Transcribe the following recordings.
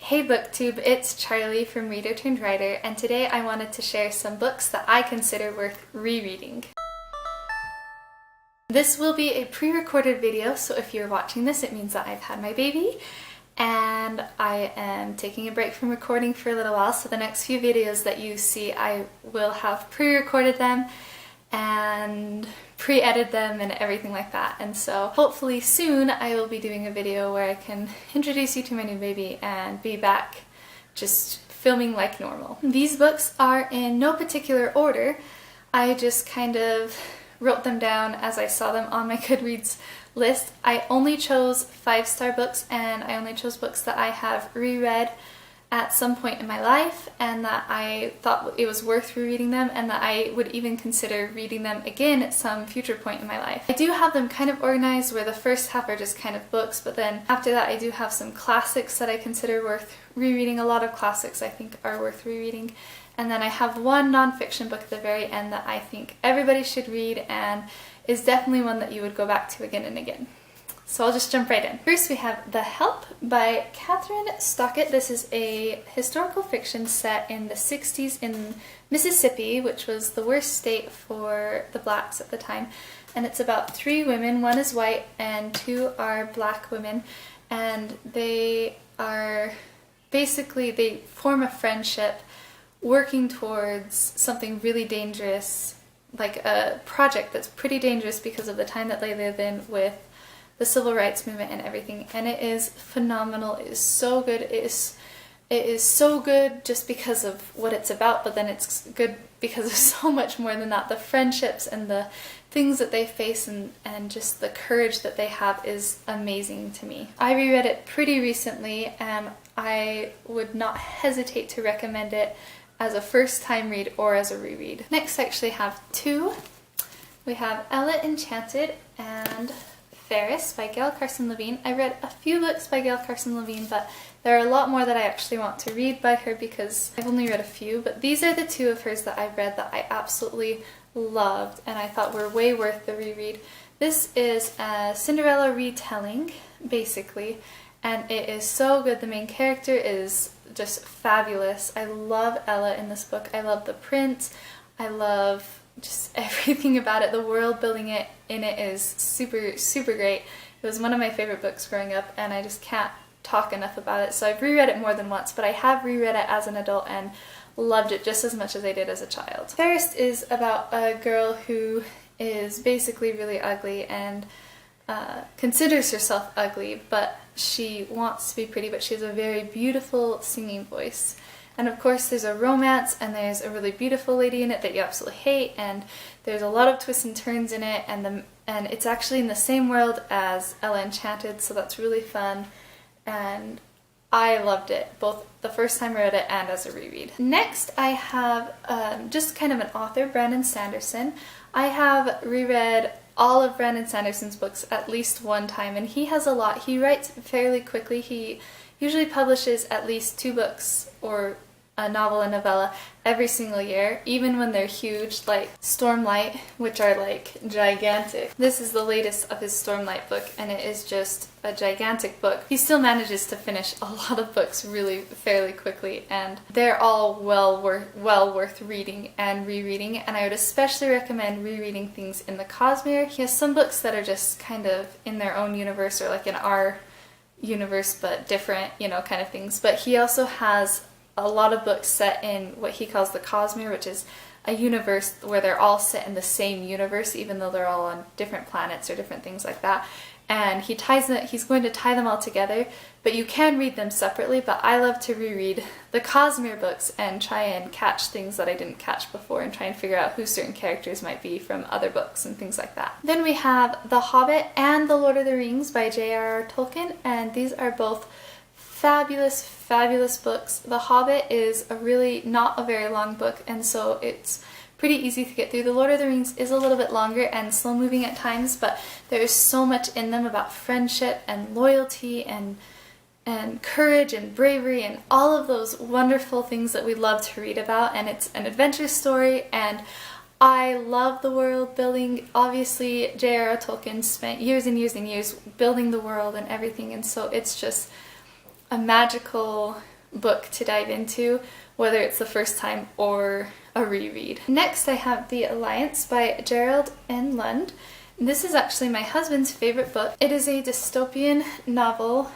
Hey BookTube, it's Charlie from Reader Turned Writer, and today I wanted to share some books that I consider worth rereading. This will be a pre-recorded video, so if you're watching this it means that I've had my baby and I am taking a break from recording for a little while, so the next few videos that you see I will have pre-recorded them and pre-edited them and everything like that, and so hopefully soon I will be doing a video where I can introduce you to my new baby and be back just filming like normal. These books are in no particular order. I just kind of wrote them down as I saw them on my Goodreads list. I only chose 5-star books, and I only chose books that I have reread at some point in my life and that I thought it was worth rereading them, and that I would even consider reading them again at some future point in my life. I do have them kind of organized where the first half are just kind of books, but then after that I do have some classics that I consider worth rereading. A lot of classics I think are worth rereading. And then I have one nonfiction book at the very end that I think everybody should read and is definitely one that you would go back to again and again. So I'll just jump right in. First we have The Help by Kathryn Stockett. This is a historical fiction set in the 60s in Mississippi, which was the worst state for the blacks at the time. And it's about 3 women, 1 is white and 2 are black women, and they form a friendship working towards something really dangerous, like a project that's pretty dangerous because of the time that they live in with the civil rights movement and everything. And it is phenomenal. It is so good. It is so good just because of what it's about, but then it's good because of so much more than that. The friendships and the things that they face and just the courage that they have is amazing to me. I reread it pretty recently and I would not hesitate to recommend it as a first-time read or as a reread. Next I actually have 2. We have Enchanted and Fairest by Gail Carson Levine. I read a few books by Gail Carson Levine, but there are a lot more that I actually want to read by her because I've only read a few, but these are the 2 of hers that I've read that I absolutely loved and I thought were way worth the reread. This is a Cinderella retelling, basically, and it is so good. The main character is just fabulous. I love Ella in this book. I love the print. I love just everything about it. The world building in it is super, super great. It was one of my favorite books growing up and I just can't talk enough about it. So I've reread it more than once, but I have reread it as an adult and loved it just as much as I did as a child. Fairest is about a girl who is basically really ugly and considers herself ugly, but she wants to be pretty, but she has a very beautiful singing voice. And of course there's a romance and there's a really beautiful lady in it that you absolutely hate, and there's a lot of twists and turns in it, and it's actually in the same world as Enchanted, so that's really fun, and I loved it, both the first time I read it and as a reread. Next I have just kind of an author, Brandon Sanderson. I have reread all of Brandon Sanderson's books at least one time, and he has a lot. He writes fairly quickly. He usually publishes at least 2 books or a novel and novella every single year, even when they're huge, like Stormlight, which are like gigantic. This is the latest of his Stormlight book and it is just a gigantic book. He still manages to finish a lot of books really fairly quickly, and they're all well worth reading and rereading, and I would especially recommend rereading things in the Cosmere. He has some books that are just kind of in their own universe, or like in our universe but different, you know, kind of things. But he also has a lot of books set in what he calls the Cosmere, which is a universe where they're all set in the same universe even though they're all on different planets or different things like that. And he's going to tie them all together, but you can read them separately. But I love to reread the Cosmere books and try and catch things that I didn't catch before and try and figure out who certain characters might be from other books and things like that. Then we have The Hobbit and The Lord of the Rings by JRR Tolkien, and these are both fabulous, fabulous books. The Hobbit is not a very long book, and so it's pretty easy to get through. The Lord of the Rings is a little bit longer and slow moving at times, but there is so much in them about friendship and loyalty and courage and bravery and all of those wonderful things that we love to read about, and it's an adventure story, and I love the world building. Obviously JRR Tolkien spent years and years and years building the world and everything, and so it's just a magical book to dive into, whether it's the first time or a reread. Next I have The Alliance by Gerald and Lund. This is actually my husband's favorite book. It is a dystopian novel,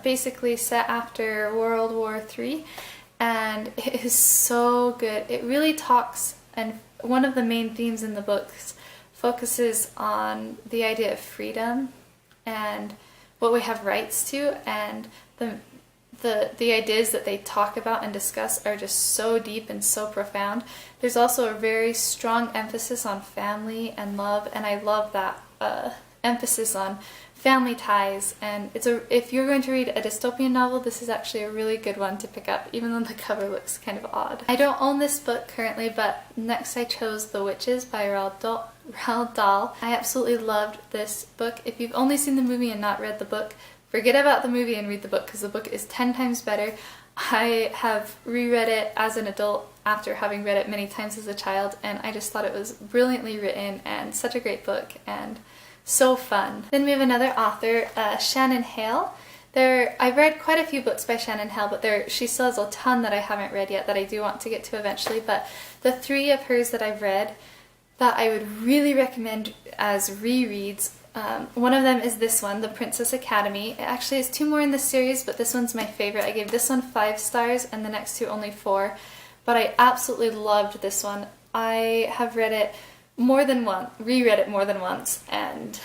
basically set after World War III, and it is so good. It really talks, and one of the main themes in the books focuses on the idea of freedom and what we have rights to, and the ideas that they talk about and discuss are just so deep and so profound. There's also a very strong emphasis on family and love, and I love that emphasis on family ties. And if you're going to read a dystopian novel, this is actually a really good one to pick up, even though the cover looks kind of odd. I don't own this book currently, but next I chose The Witches by Roald Dahl. I absolutely loved this book. If you've only seen the movie and not read the book, forget about the movie and read the book, because the book is 10 times better. I have reread it as an adult after having read it many times as a child, and I just thought it was brilliantly written and such a great book and so fun. Then we have another author, Shannon Hale. I've read quite a few books by Shannon Hale, but she still has a ton that I haven't read yet that I do want to get to eventually. But the 3 of hers that I've read that I would really recommend as rereads, one of them is this one, The Princess Academy. It actually has 2 more in the series, but this one's my favorite. I gave this one 5 stars and the next 2 only 4, but I absolutely loved this one. I have read it more than once, reread it more than once, and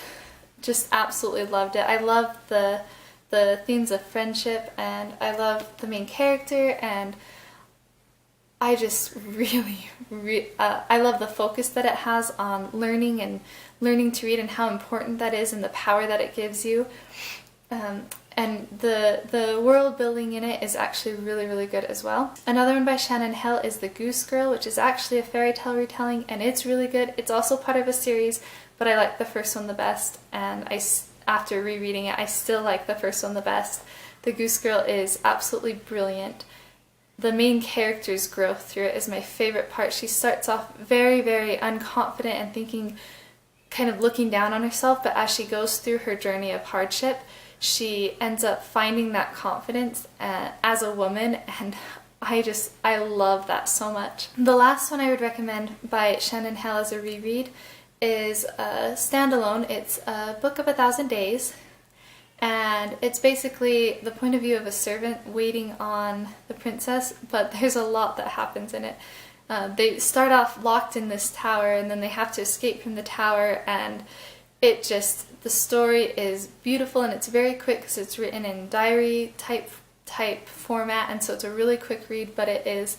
just absolutely loved it. I love the themes of friendship, and I love the main character, and I just really, I love the focus that it has on learning to read and how important that is and the power that it gives you. And the world building in it is actually really, really good as well. Another one by Shannon Hale is The Goose Girl, which is actually a fairy tale retelling, and it's really good. It's also part of a series, but I like the first one the best, and after rereading it, I still like the first one the best. The Goose Girl is absolutely brilliant. The main character's growth through it is my favorite part. She starts off very, very unconfident and thinking, kind of looking down on herself, but as she goes through her journey of hardship, she ends up finding that confidence as a woman, and I love that so much. The last one I would recommend by Shannon Hale as a reread is a standalone. It's a Book of 1,000 Days, and it's basically the point of view of a servant waiting on the princess, but there's a lot that happens in it. They start off locked in this tower, and then they have to escape from the tower, and the story is beautiful, and it's very quick because it's written in diary type format, and so it's a really quick read, but it's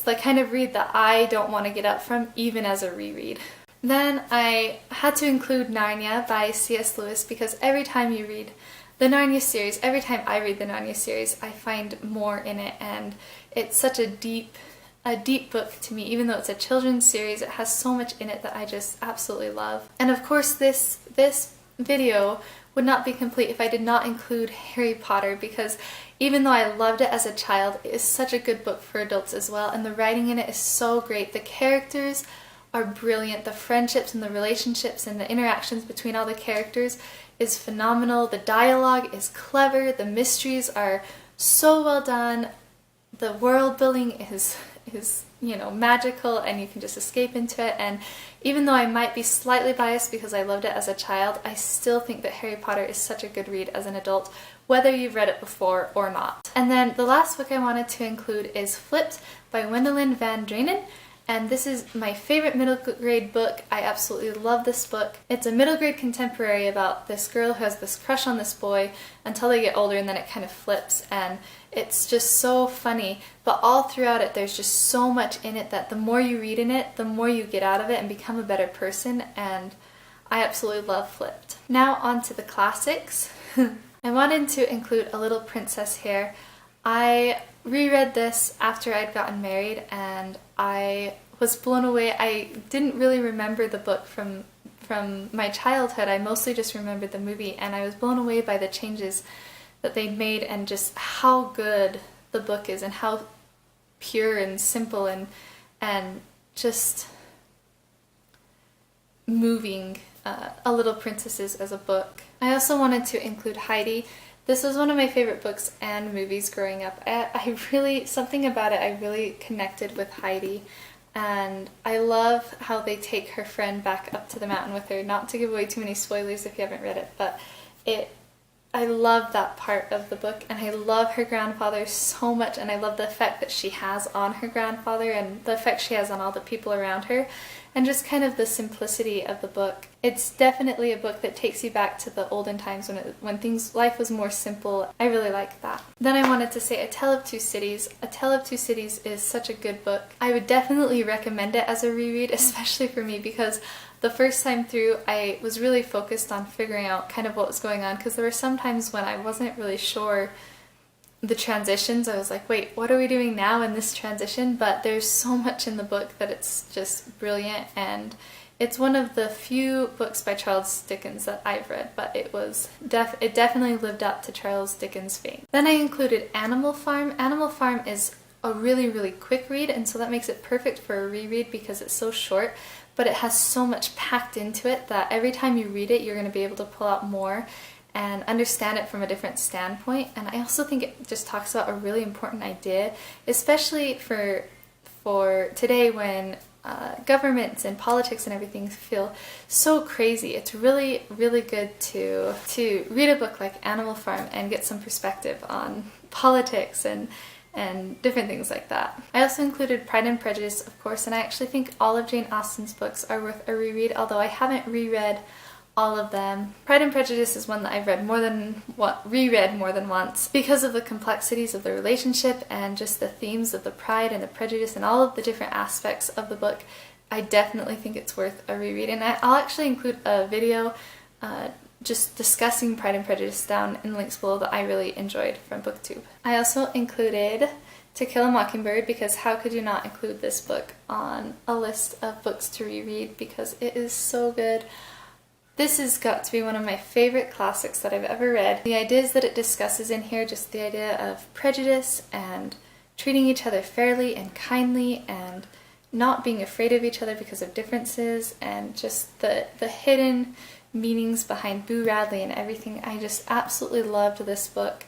the kind of read that I don't want to get up from even as a reread. Then I had to include Narnia by C.S. Lewis, because every time you read the Narnia series, every time I read the Narnia series, I find more in it, and it's such a deep book to me. Even though it's a children's series, it has so much in it that I just absolutely love. And of course this video would not be complete if I did not include Harry Potter, because even though I loved it as a child, it is such a good book for adults as well, and the writing in it is so great. The characters are brilliant, the friendships and the relationships and the interactions between all the characters is phenomenal, the dialogue is clever, the mysteries are so well done, the world building is magical, and you can just escape into it. And even though I might be slightly biased because I loved it as a child, I still think that Harry Potter is such a good read as an adult, whether you've read it before or not. And then the last book I wanted to include is Flipped by Wendelin van Draanen. And this is my favorite middle grade book. I absolutely love this book. It's a middle grade contemporary about this girl who has this crush on this boy until they get older, and then it kind of flips, and it's just so funny. But all throughout it, there's just so much in it that the more you read in it, the more you get out of it and become a better person, and I absolutely love Flipped. Now on to the classics. I wanted to include A Little Princess here. I reread this after I'd gotten married, and I was blown away. I didn't really remember the book from my childhood. I mostly just remembered the movie, and I was blown away by the changes that they'd made and just how good the book is and how pure and simple and just moving A Little Princess is as a book. I also wanted to include Heidi. This was one of my favorite books and movies growing up. I really, something about it, I really connected with Heidi. And I love how they take her friend back up to the mountain with her. Not to give away too many spoilers if you haven't read it, but I love that part of the book, and I love her grandfather so much, and I love the effect that she has on her grandfather and the effect she has on all the people around her, and just kind of the simplicity of the book. It's definitely a book that takes you back to the olden times when life was more simple. I really like that. Then I wanted to say A Tale of Two Cities. A Tale of Two Cities is such a good book. I would definitely recommend it as a reread, especially for me, because the first time through I was really focused on figuring out kind of what was going on, because there were some times when I wasn't really sure the transitions. I was like, wait, what are we doing now in this transition? But there's so much in the book that it's just brilliant, and it's one of the few books by Charles Dickens that I've read, but it definitely lived up to Charles Dickens' fame. Then I included Animal Farm. Animal Farm is a really, really quick read, and so that makes it perfect for a reread because it's so short, but it has so much packed into it that every time you read it, you're going to be able to pull out more and understand it from a different standpoint. And I also think it just talks about a really important idea, especially for today when governments and politics and everything feel so crazy. It's really, really good to read a book like Animal Farm and get some perspective on politics and different things like that. I also included Pride and Prejudice, of course, and I actually think all of Jane Austen's books are worth a reread, although I haven't reread all of them. Pride and Prejudice is one that I've reread more than once because of the complexities of the relationship and just the themes of the pride and the prejudice and all of the different aspects of the book. I definitely think it's worth a reread, and I'll actually include a video just discussing Pride and Prejudice down in the links below that I really enjoyed from BookTube. I also included To Kill a Mockingbird because how could you not include this book on a list of books to reread, because it is so good. This has got to be one of my favorite classics that I've ever read. The ideas that it discusses in here, just the idea of prejudice and treating each other fairly and kindly and not being afraid of each other because of differences, and just the hidden meanings behind Boo Radley and everything. I just absolutely loved this book,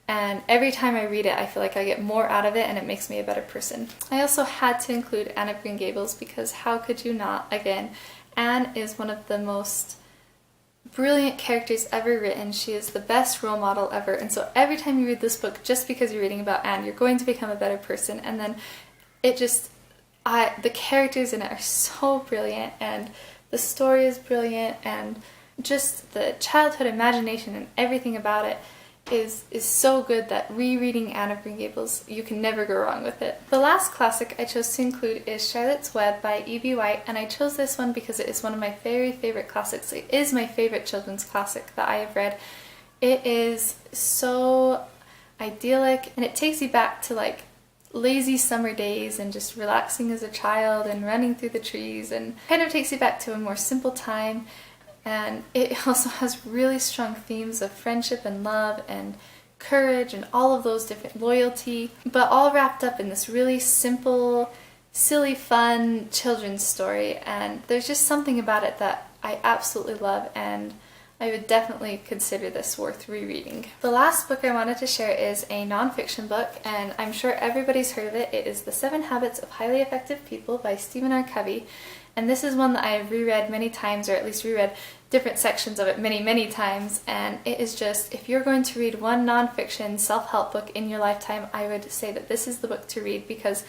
and every time I read it I feel like I get more out of it and it makes me a better person. I also had to include Anne of Green Gables because how could you not? Again, Anne is one of the most brilliant characters ever written. She is the best role model ever, and so every time you read this book, just because you're reading about Anne, you're going to become a better person. And then it just, the characters in it are so brilliant, and the story is brilliant, and just the childhood imagination and everything about it is so good that rereading Anne of Green Gables, you can never go wrong with it. The last classic I chose to include is Charlotte's Web by E.B. White, and I chose this one because it is one of my very favorite classics. It is my favorite children's classic that I have read. It is so idyllic, and it takes you back to like lazy summer days and just relaxing as a child and running through the trees, and kind of takes you back to a more simple time. And it also has really strong themes of friendship and love and courage and all of those different, loyalty, but all wrapped up in this really simple, silly, fun children's story. And there's just something about it that I absolutely love, and I would definitely consider this worth rereading. The last book I wanted to share is a nonfiction book, and I'm sure everybody's heard of it. It is The 7 Habits of Highly Effective People by Stephen R. Covey. And this is one that I've reread many times, or at least reread different sections of it many, many times. And it is just, if you're going to read one nonfiction self-help book in your lifetime, I would say that this is the book to read, because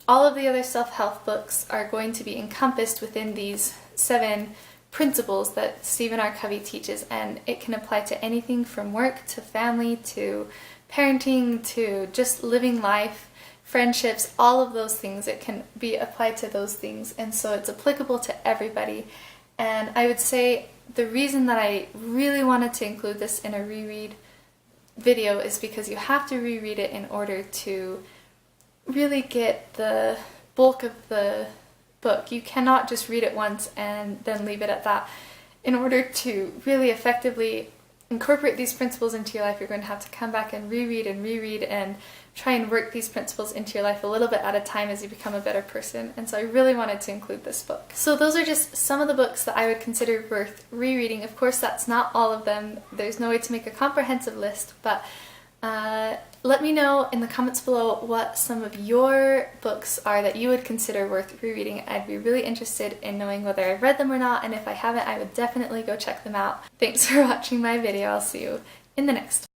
all of the other self-help books are going to be encompassed within these 7 principles that Stephen R. Covey teaches, and it can apply to anything from work to family to parenting to just living life, friendships, all of those things. It can be applied to those things, and so it's applicable to everybody. And I would say the reason that I really wanted to include this in a reread video is because you have to reread it in order to really get the bulk of the book. You cannot just read it once and then leave it at that. In order to really effectively incorporate these principles into your life, you're going to have to come back and reread and try and work these principles into your life a little bit at a time as you become a better person. And so I really wanted to include this book. So those are just some of the books that I would consider worth rereading. Of course, that's not all of them. There's no way to make a comprehensive list, but let me know in the comments below what some of your books are that you would consider worth rereading. I'd be really interested in knowing whether I've read them or not, and if I haven't, I would definitely go check them out. Thanks for watching my video. I'll see you in the next one.